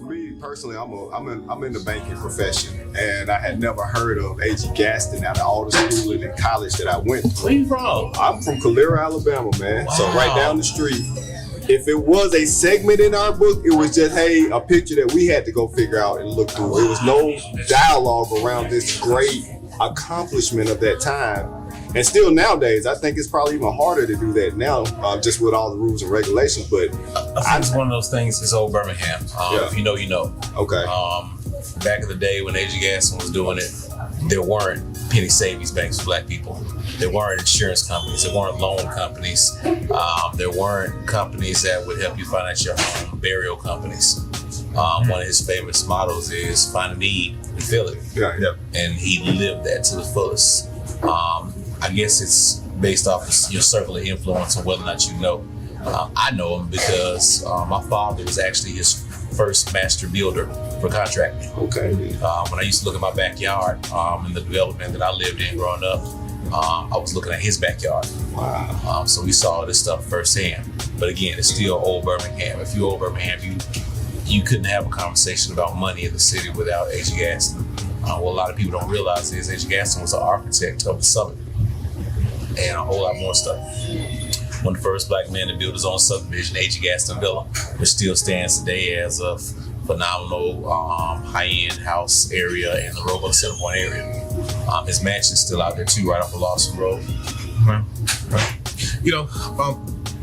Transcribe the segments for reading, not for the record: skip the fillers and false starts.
me personally, I'm in the banking profession, and I had never heard of A.G. Gaston out of all the schooling and college that I went to. Where you from? I'm from Calera, Alabama, man. Wow. So right down the street. If it was a segment in our book, it was just, hey, a picture that we had to go figure out and look through. There was no dialogue around this great accomplishment of that time. And still nowadays, I think it's probably even harder to do that now, just with all the rules and regulations. But I think it's one of those things. It's old Birmingham. If you know, you know. Okay. Back in the day when A.G. Gaston was doing it, there weren't penny savings banks for Black people. There weren't insurance companies. There weren't loan companies. There weren't companies that would help you finance your home, burial companies. One of his famous mottos is find a need and fill it. Yeah. And he lived that to the fullest. I guess it's based off of your circle of influence and whether or not you know. I know him because my father was actually his first master builder for contracting. Okay. When I used to look at my backyard in the development that I lived in growing up, I was looking at his backyard. Wow. So we saw this stuff firsthand. But again, it's still old Birmingham. If you're old Birmingham, you couldn't have a conversation about money in the city without A.G. Gaston. What a lot of people don't realize is A.G. Gaston was the architect of the summit and a whole lot more stuff. One of the first Black men to build his own subdivision, A.G. Gaston Villa, which still stands today as a phenomenal high-end house area in the Roebuck Center Point area. His mansion's still out there too, right off of Lawson Road. Right. You know,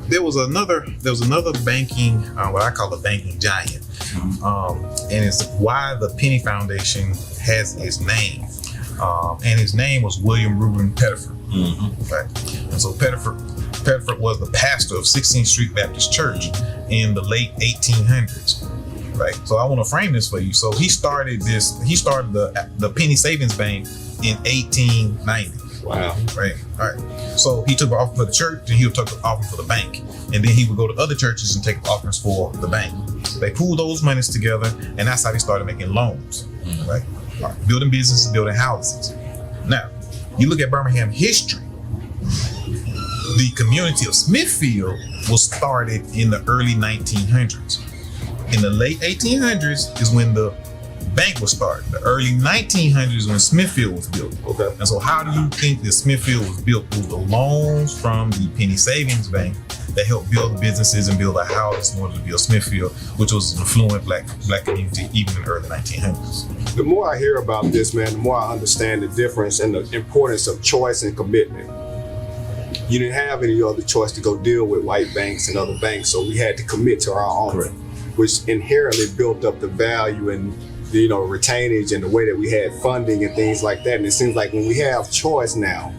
there was another banking, what I call a banking giant, and it's why the Penny Foundation has its name, and his name was William Reuben Pettiford. Mm-hmm. Right, and so Pettiford was the pastor of 16th Street Baptist Church in the late 1800s. Right, so I want to frame this for you. So he started the Penny Savings Bank in 1890. Wow. Right. All right. So he took an offering for the church, and he would take an offering for the bank, and then he would go to other churches and take offerings for the bank. They pooled those monies together, and that's how they started making loans. Right. All right. Building businesses, building houses. Now, you look at Birmingham history. The community of Smithfield was started in the early 1900s. In the late 1800s is when the bank was started. The early 1900s is when Smithfield was built. Okay. And so how do you think that Smithfield was built? It was the loans from the Penny Savings Bank that helped build businesses and build a house in order to build Smithfield, which was an affluent black community even in the early 1900s. The more I hear about this, man, the more I understand the difference and the importance of choice and commitment. You didn't have any other choice to go deal with white banks and other banks, so we had to commit to our own. Correct. Which inherently built up the value and retainage and the way that we had funding and things like that. And it seems like when we have choice now,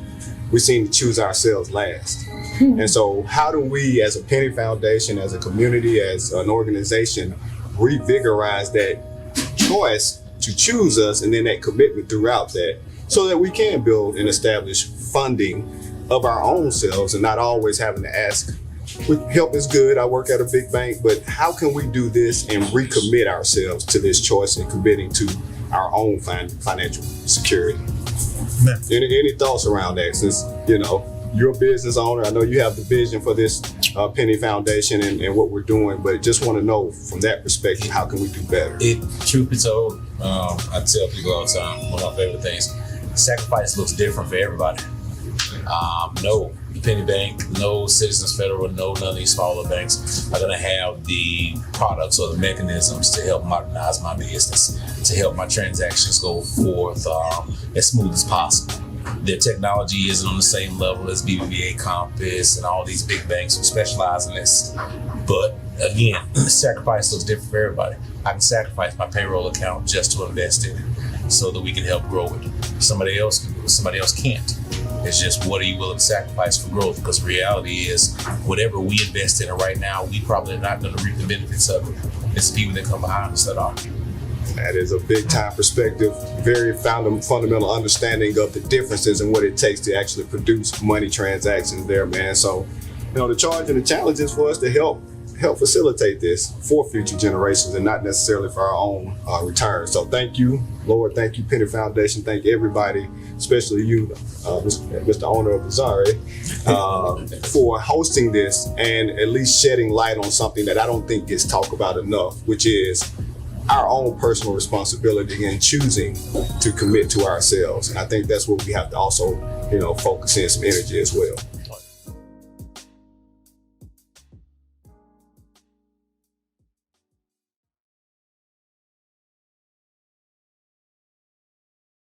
we seem to choose ourselves last. And so how do we as a Penny Foundation, as a community, as an organization, revigorize that choice to choose us and then that commitment throughout that so that we can build and establish funding of our own selves and not always having to ask, help is good, I work at a big bank, but how can we do this and recommit ourselves to this choice and committing to our own financial security? Yeah. Any thoughts around that? Since, you're a business owner, I know you have the vision for this Penny Foundation and what we're doing, but just want to know from that perspective, how can we do better? Truth be told, I tell people all the time, one of my favorite things, sacrifice looks different for everybody. No Penny Bank, no Citizens Federal, no none of these smaller banks are going to have the products or the mechanisms to help modernize my business, to help my transactions go forth as smooth as possible. Their technology isn't on the same level as BBVA, Compass, and all these big banks who specialize in this. But again, sacrifice looks different for everybody. I can sacrifice my payroll account just to invest in it so that we can help grow it. Somebody else can do it, somebody else can't. It's just, what are you willing to sacrifice for growth? Because the reality is, whatever we invest in it right now, we probably are not going to reap the benefits of it. It's the people that come behind us that are. That is a big time perspective, very fundamental understanding of the differences and what it takes to actually produce money transactions there, man. So, the charge and the challenge is for us to help facilitate this for future generations and not necessarily for our own return. So thank you, Lord. Thank you, Penny Foundation. Thank everybody, especially you, Mr. Owner of Bizarre, for hosting this and at least shedding light on something that I don't think gets talked about enough, which is our own personal responsibility in choosing to commit to ourselves. And I think that's what we have to also, focus in some energy as well.